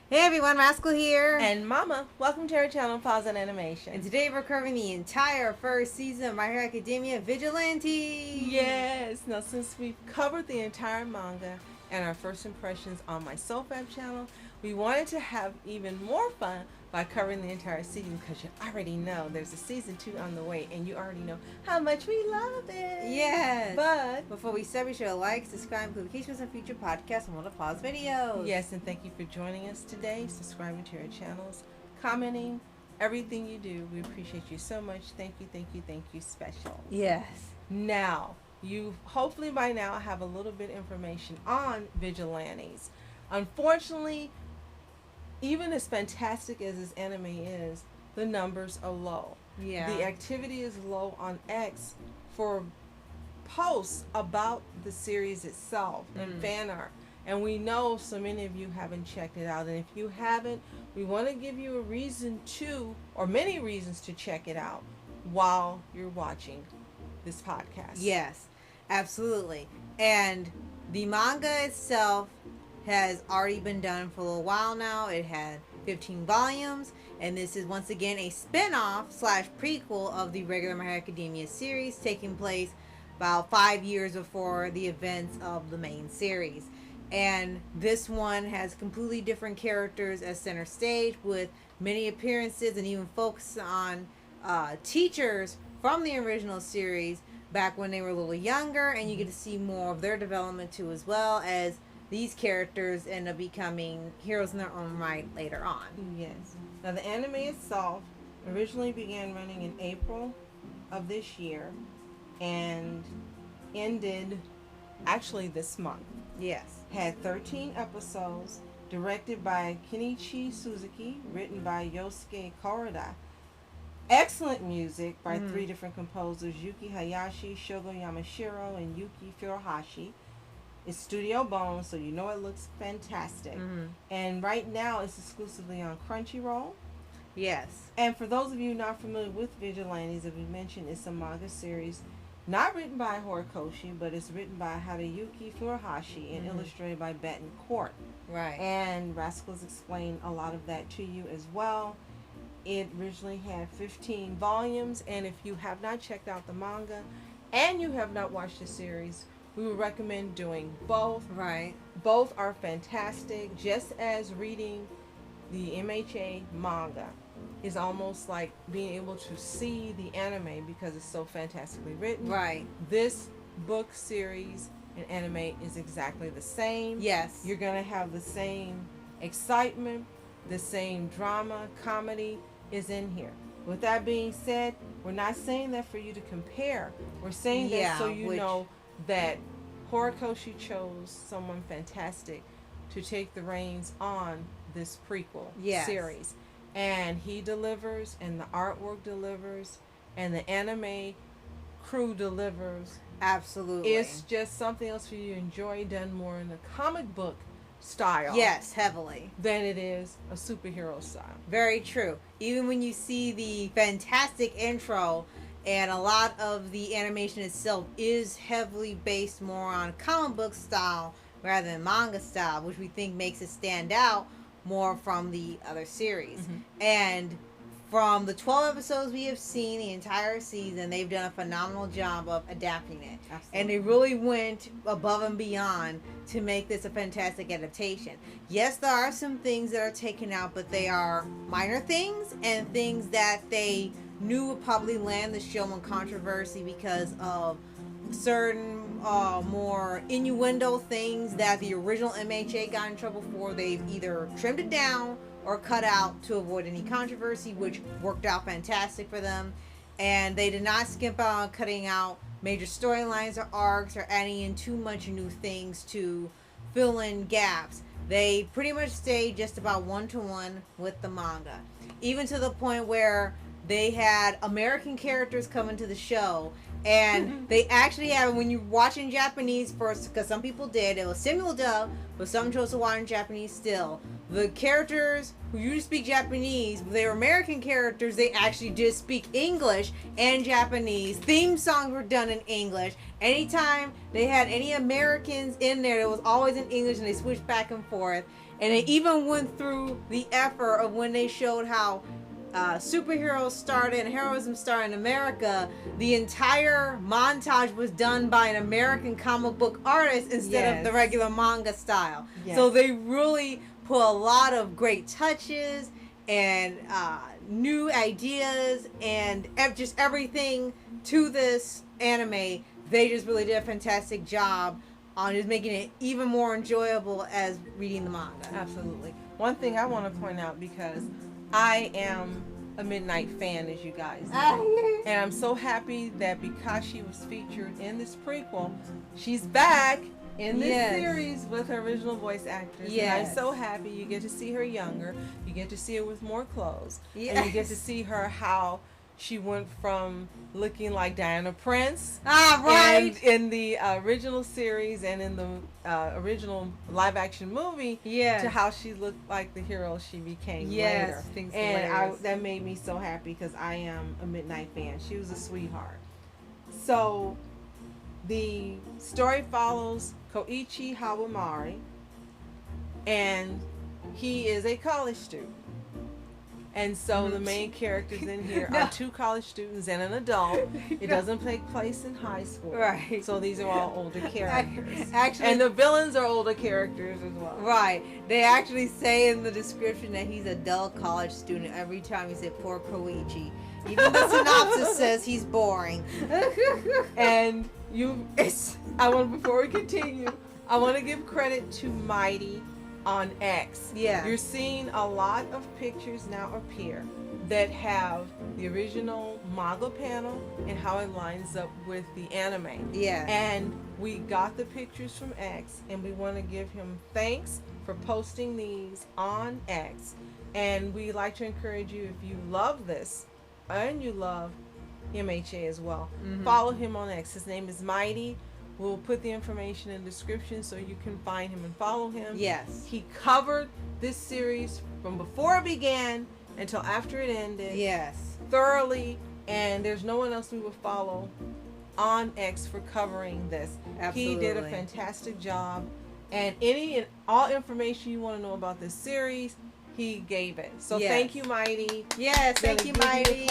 Hey everyone, Rascal here. And Mama, welcome to our channel, Paws On Animation. And today we're covering the entire first season of My Hero Academia Vigilantes. Yes! Now, since we've covered the entire manga and our first impressions on my SOFHAB channel, we wanted to have even more fun by covering the entire season because you already know there's a season 2 on the way and you already know how much we love it. Yes. But before we start, be sure to like, subscribe, notifications on future podcasts and more pause videos. yes, and thank you for joining us today, subscribing to our channels, commenting, everything you do. We appreciate you so much. Thank you, thank you, thank you, special. Yes. Now, you hopefully by now have a little bit of information on Vigilantes. Unfortunately, even as fantastic as this anime is, the numbers are low. Yeah. The activity is low on X for posts about the series itself and fan art. And we know so many of you haven't checked it out. And if you haven't, we want to give you a reason to, or many reasons to check it out while you're watching this podcast. Yes, absolutely. And the manga itself has already been done for a little while now. It had 15 volumes, and this is once again a spin-off / prequel of the regular My Hero Academia series, taking place about 5 years before the events of the main series. And this one has completely different characters as center stage, with many appearances and even focus on teachers from the original series back when they were a little younger, and you get to see more of their development too, as well as these characters end up becoming heroes in their own right later on. Yes. Now, the anime itself originally began running in April of this year and ended actually this month. Yes. Had 13 episodes, directed by Kenichi Suzuki, written by Yosuke Korada. Excellent music by 3 different composers, Yuki Hayashi, Shogo Yamashiro, and Yuki Furuhashi. It's Studio Bones, so you know it looks fantastic. And right now it's exclusively on Crunchyroll. Yes. And for those of you not familiar with Vigilantes, as we mentioned, it's a manga series not written by Horikoshi, but it's written by Haruyuki Furuhashi and illustrated by Betancourt. Right. And Rascals explained a lot of that to you as well. It originally had 15 volumes, and if you have not checked out the manga and you have not watched the series, we would recommend doing both. Right. Both are fantastic, just as reading the MHA manga is almost like being able to see the anime because it's so fantastically written. Right. This book series and anime is exactly the same. Yes. You're going to have the same excitement, the same drama, comedy is in here. With that being said, we're not saying that for you to compare. We're saying that so you know that Horikoshi chose someone fantastic to take the reins on this prequel series. And he delivers, and the artwork delivers, and the anime crew delivers. Absolutely. It's just something else for you to enjoy, done more in the comic book style. Yes, heavily. Than it is a superhero style. Very true. Even when you see the fantastic intro, and a lot of the animation itself is heavily based more on comic book style rather than manga style, which we think makes it stand out more from the other series. And from the 12 episodes we have seen the entire season, they've done a phenomenal job of adapting it. Absolutely. And they really went above and beyond to make this a fantastic adaptation. Yes, there are some things that are taken out, but they are minor things and things that they knew would probably land the show in controversy because of certain more innuendo things that the original MHA got in trouble for. They've either trimmed it down or cut out to avoid any controversy, which worked out fantastic for them. And they did not skimp out on cutting out major storylines or arcs or adding in too much new things to fill in gaps. They pretty much stayed just about one-to-one with the manga, even to the point where they had American characters come into the show, and they actually had, when you're watching Japanese first, because some people did, it was simul dub, but some chose to watch in Japanese still. the characters who usually speak Japanese, they were American characters, they actually did speak English and Japanese. Theme songs were done in English. Anytime they had any Americans in there, it was always in English, and they switched back and forth. And it even went through the effort of when they showed how superheroes started and heroism started in America. The entire montage was done by an American comic book artist instead of the regular manga style. Yes. So they really put a lot of great touches and new ideas and just everything to this anime. They just really did a fantastic job on just making it even more enjoyable as reading the manga. Absolutely. One thing I want to point out, because I am a Midnight fan, as you guys know. And I'm so happy that because she was featured in this prequel, she's back in this series with her original voice actress. Yes. And I'm so happy you get to see her younger. You get to see her with more clothes. Yes. And you get to see her how she went from looking like Diana Prince in the original series and in the original live-action movie to how she looked like the hero she became later. And that made me so happy because I am a Midnight fan. She was a sweetheart. So the story follows Koichi Hawamari, and he is a college student. And so the main characters in here are 2 college students and an adult. It doesn't take place in high school. Right. So these are all older characters. Actually, and the villains are older characters as well. Right. They actually say in the description that he's a dull college student every time you say poor Koichi. Even the synopsis says he's boring. And before we continue, I want to give credit to Mighty on X. Yeah. You're seeing a lot of pictures now appear that have the original manga panel and how it lines up with the anime. Yeah. And we got the pictures from X, and we want to give him thanks for posting these on X. And we like to encourage you, if you love this and you love MHA as well, follow him on X. His name is Mighty. We'll put the information in the description so you can find him and follow him. Yes. He covered this series from before it began until after it ended. Yes. Thoroughly, and there's no one else we will follow on X for covering this. Absolutely. He did a fantastic job. And any and all information you want to know about this series, he gave it. So thank you, Mighty. Yes, thank you, Mighty.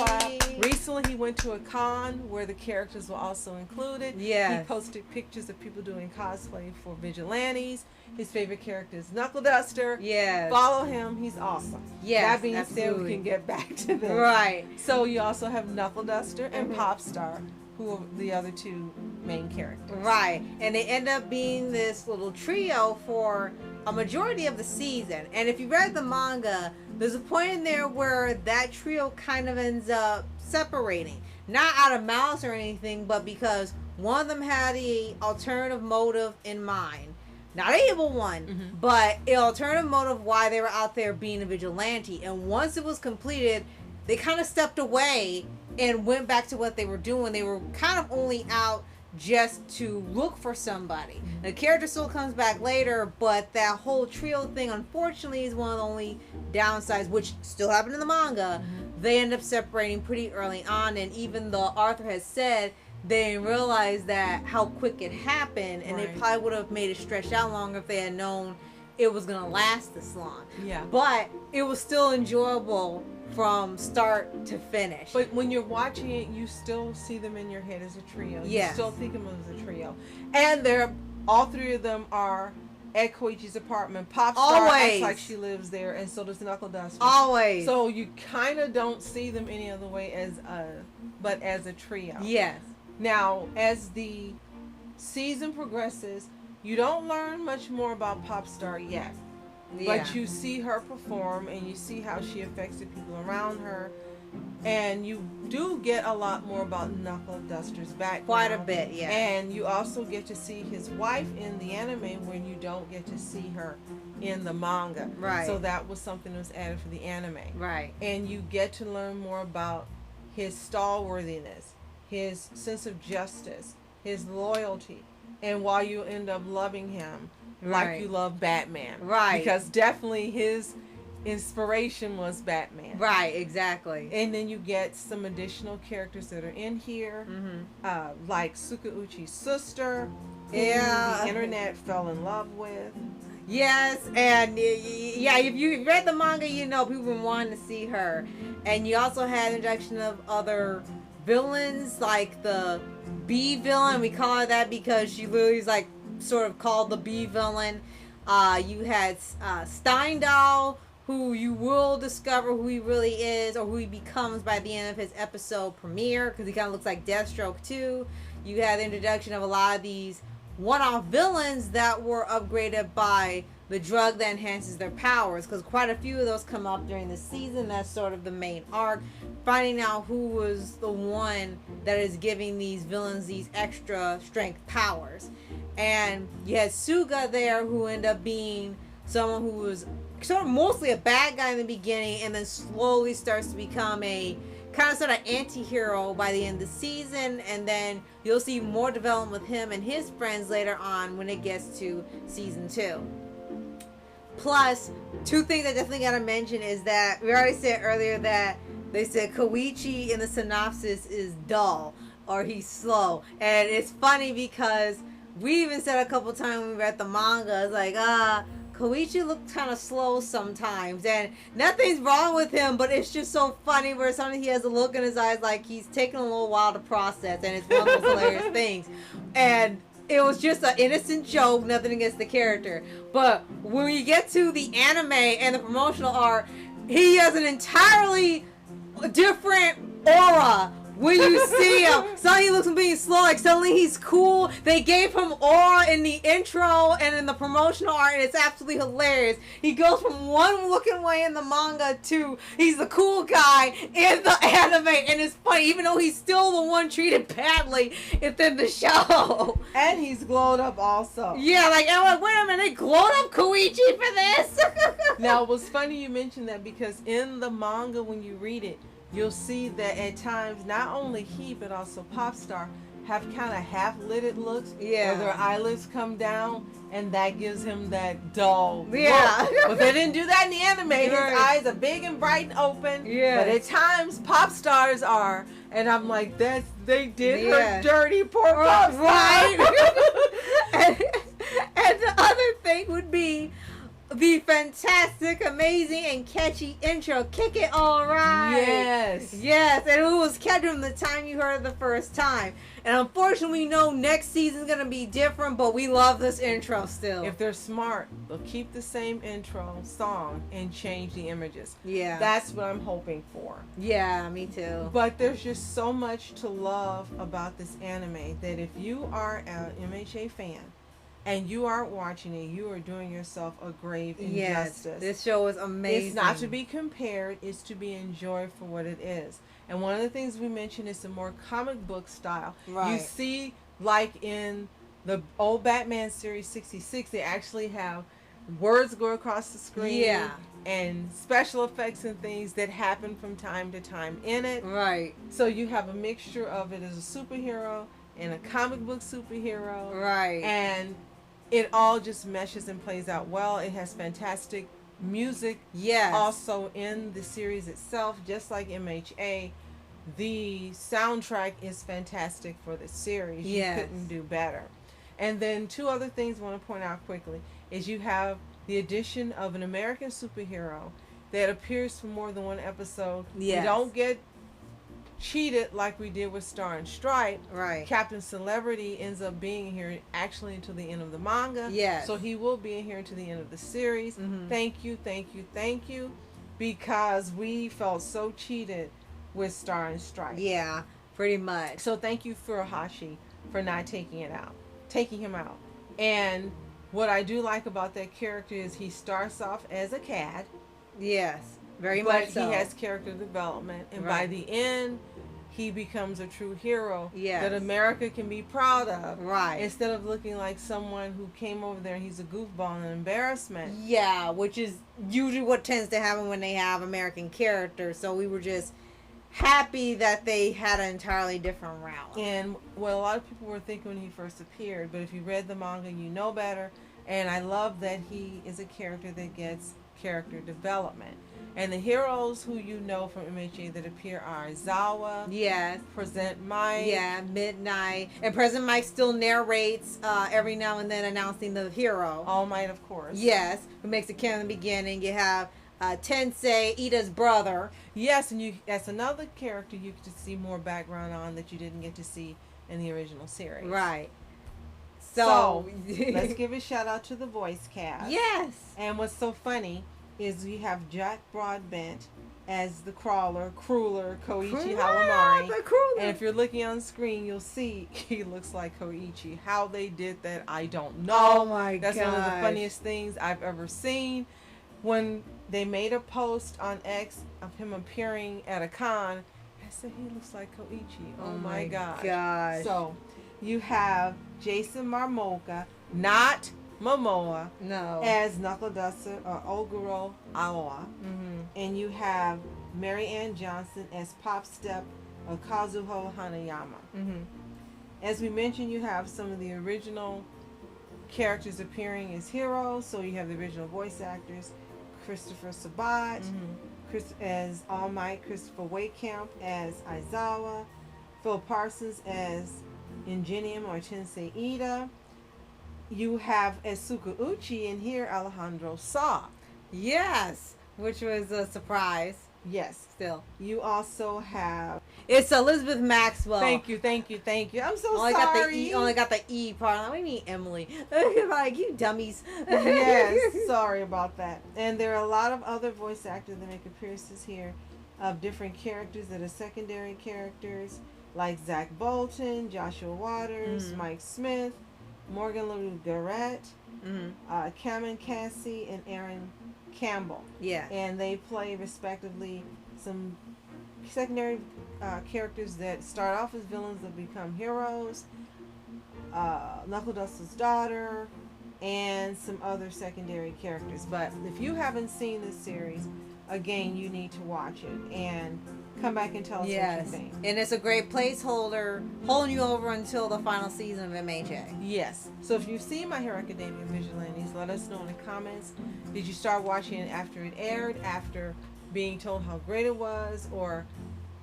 Recently, he went to a con where the characters were also included. Yeah. He posted pictures of people doing cosplay for Vigilantes. His favorite character is Knuckle Duster. Yeah. Follow him. He's awesome. Yeah. That being said, we can get back to this. Right. So you also have Knuckle Duster and Popstar, who are the other 2 main characters. Right. And they end up being this little trio for a majority of the season. And if you read the manga, there's a point in there where that trio kind of ends up separating. Not out of malice or anything, but because one of them had an alternative motive in mind. Not an evil one, but an alternative motive why they were out there being a vigilante. And once it was completed, they kind of stepped away and went back to what they were doing. They were kind of only out just to look for somebody. The character still comes back later, but that whole trio thing, unfortunately, is one of the only downsides, which still happened in the manga. They end up separating pretty early on, and even though Arthur has said they didn't realize that how quick it happened, and they probably would have made it stretch out longer if they had known it was going to last this long. Yeah. But it was still enjoyable from start to finish. But when you're watching it, you still see them in your head as a trio. You still think of them as a trio. And all 3 of them are at Koichi's apartment. Popstar acts like she lives there, and so does Knuckle Duster. Always. So you kind of don't see them any other way but as a trio. Yes. Now, as the season progresses, you don't learn much more about Popstar yet. Yeah. But you see her perform, and you see how she affects the people around her, and you do get a lot more about Knuckle Duster's background. Quite a bit, yeah. And you also get to see his wife in the anime when you don't get to see her in the manga. Right. So that was something that was added for the anime. Right. And you get to learn more about his stalworthiness, his sense of justice, his loyalty, and why you end up loving him. like you love Batman. Right. Because definitely his inspiration was Batman. Right, exactly. And then you get some additional characters that are in here, like Sukauchi's sister, who the internet fell in love with. Yes, and yeah, if you read the manga, you know people been wanting to see her. And you also had introduction of other villains, like the B villain. We call her that because she literally is like sort of called the B villain. You had Steindahl, who you will discover who he really is or who he becomes by the end of his episode premiere, because he kind of looks like Deathstroke too. You had the introduction of a lot of these one-off villains that were upgraded by the drug that enhances their powers, because quite a few of those come up during the season. That's sort of the main arc, finding out who was the one that is giving these villains these extra strength powers. And you had Suga there, who ended up being someone who was sort of mostly a bad guy in the beginning, and then slowly starts to become a kind of sort of anti-hero by the end of the season. And then you'll see more development with him and his friends later on when it gets to season 2. Plus, two things I definitely gotta mention is that we already said earlier that they said Koichi in the synopsis is dull or he's slow. And it's funny because we even said a couple times when we read the manga, it's like, Koichi looked kind of slow sometimes, and nothing's wrong with him, but it's just so funny where sometimes he has a look in his eyes like he's taking a little while to process, and it's one of those hilarious things. And it was just an innocent joke, nothing against the character. But when you get to the anime and the promotional art, he has an entirely different aura. When you see him, suddenly he looks being slow, like suddenly he's cool. They gave him aura in the intro and in the promotional art, and it's absolutely hilarious. He goes from one looking way in the manga to he's the cool guy in the anime, and it's funny, even though he's still the one treated badly within the show. And he's glowed up also. Yeah, like, I'm like, wait a minute, they glowed up Koichi for this? Now, it was funny you mentioned that, because in the manga, when you read it, you'll see that at times, not only he, but also Popstar have kind of half-lidded looks. Yeah. Where their eyelids come down, and that gives him that dull look. But they didn't do that in the anime. His eyes are big and bright and open. Yeah. But at times, Popstars are. And I'm like, they did her dirty, poor Popstar. Right. and the other thing would be the fantastic, amazing, and catchy intro. Kick it all right. Yes. Yes, and it was catchy from the time you heard it the first time. And unfortunately, we know next season's going to be different, but we love this intro still. If they're smart, they'll keep the same intro song and change the images. Yeah. That's what I'm hoping for. Yeah, me too. But there's just so much to love about this anime that if you are an MHA fan, and you aren't watching it, you are doing yourself a grave injustice. Yes, this show is amazing. It's not to be compared, it's to be enjoyed for what it is. And one of the things we mentioned is the more comic book style. Right. You see, like in the old Batman series 66, they actually have words go across the screen. Yeah. And special effects and things that happen from time to time in it. Right. So you have a mixture of it as a superhero and a comic book superhero. Right. And it all just meshes and plays out well. It has fantastic music. Yes. Also in the series itself, just like MHA, the soundtrack is fantastic for the series. Yes. You couldn't do better. And then two other things I want to point out quickly is you have the addition of an American superhero that appears for more than one episode. Yes. You don't get cheated like we did with Star and Stripe. Right. Captain Celebrity ends up being here actually until the end of the manga. Yes. So he will be in here until the end of the series. Mm-hmm. Thank you, because we felt so cheated with Star and Stripe. Yeah, pretty much. So thank you for Hashi for not taking him out. And what I do like about that character is he starts off as a cad. Yes. Very but much so. He has character development, and Right. by the end, he becomes a true hero Yes. that America can be proud of. Right. Instead of looking like someone who came over there and he's a goofball and an embarrassment. Yeah, which is usually what tends to happen when they have American characters. So we were just happy that they had an entirely different route. And what a lot of people were thinking when he first appeared, but if you read the manga, you know better. And I love that he is a character that gets character development. And the heroes who you know from MHA that appear are Zawa, yes, Present Mike, yeah, Midnight, and President Mike still narrates every now and then announcing the hero. All Might, of course. Yes, who makes a cameo in the beginning. You have Tensei, Ida's brother. Yes, and that's another character you get to see more background on that you didn't get to see in the original series. Right. So let's give a shout out to the voice cast. Yes. And what's so funny is we have Jack Broadbent as the Cruller Koichi Hawamari. And if you're looking on screen, you'll see he looks like Koichi. How they did that, I don't know. Oh my god. That's one of the funniest things I've ever seen. When they made a post on X of him appearing at a con, I said he looks like Koichi. Oh my gosh. So you have Jason Marmoka, not Momoa, no, as Nakadasa or Oguro Aoa. And you have Mary Ann Johnson as Pop Step of Kazuho Hanayama. As we mentioned, you have some of the original characters appearing as heroes. So you have the original voice actors, Christopher Sabat as All Might, Christopher Waitkamp as Aizawa, Phil Parsons as Ingenium or Tensei Ida. You have as Sukauchi in here Alejandro Sa. Yes, which was a surprise. Yes. Still. You also have... It's Elizabeth Maxwell. Thank you. I'm so only sorry. Only got the E part. What do you mean, Emily? Like, you dummies. Yes, sorry about that. And there are a lot of other voice actors that make appearances here of different characters that are secondary characters, like Zach Bolton, Joshua Waters, Mike Smith, Morgan LaRue Garrett, Cameron Cassie, and Aaron Campbell. Yeah. And they play respectively some secondary characters that start off as villains that become heroes, Knuckle Duster's daughter, and some other secondary characters. But if you haven't seen this series, again, you need to watch it and come back and tell us what you think. And it's a great placeholder holding you over until the final season of MHA. Yes. So if you've seen My Hero Academia Vigilantes, let us know in the comments. Did you start watching it after it aired, after being told how great it was, or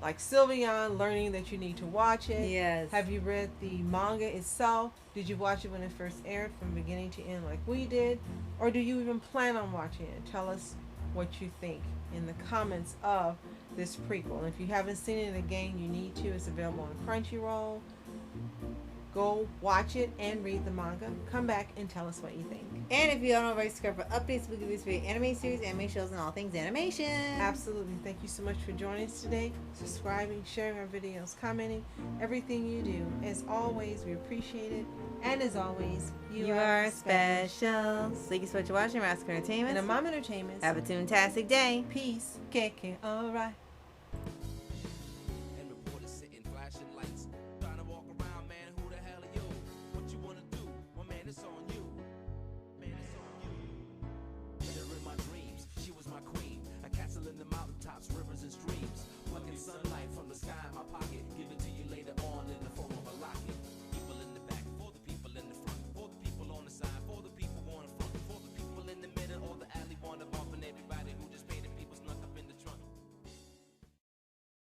like Sylveon, learning that you need to watch it? Yes. Have you read the manga itself? Did you watch it when it first aired from beginning to end like we did? Or do you even plan on watching it? Tell us what you think in the comments of this prequel. And if you haven't seen it again, you need to. It's available on Crunchyroll. Go watch it and read the manga. Come back and tell us what you think. And if you don't already subscribe for updates, weekly reviews for your anime series, anime shows, and all things animation. Absolutely. Thank you so much for joining us today. Subscribing, sharing our videos, commenting, everything you do. As always, we appreciate it. And as always, you are special. Thank you so much for watching Rascal Entertainment. And Mom Entertainment. Have a toontastic day. Peace. Keke. Alright.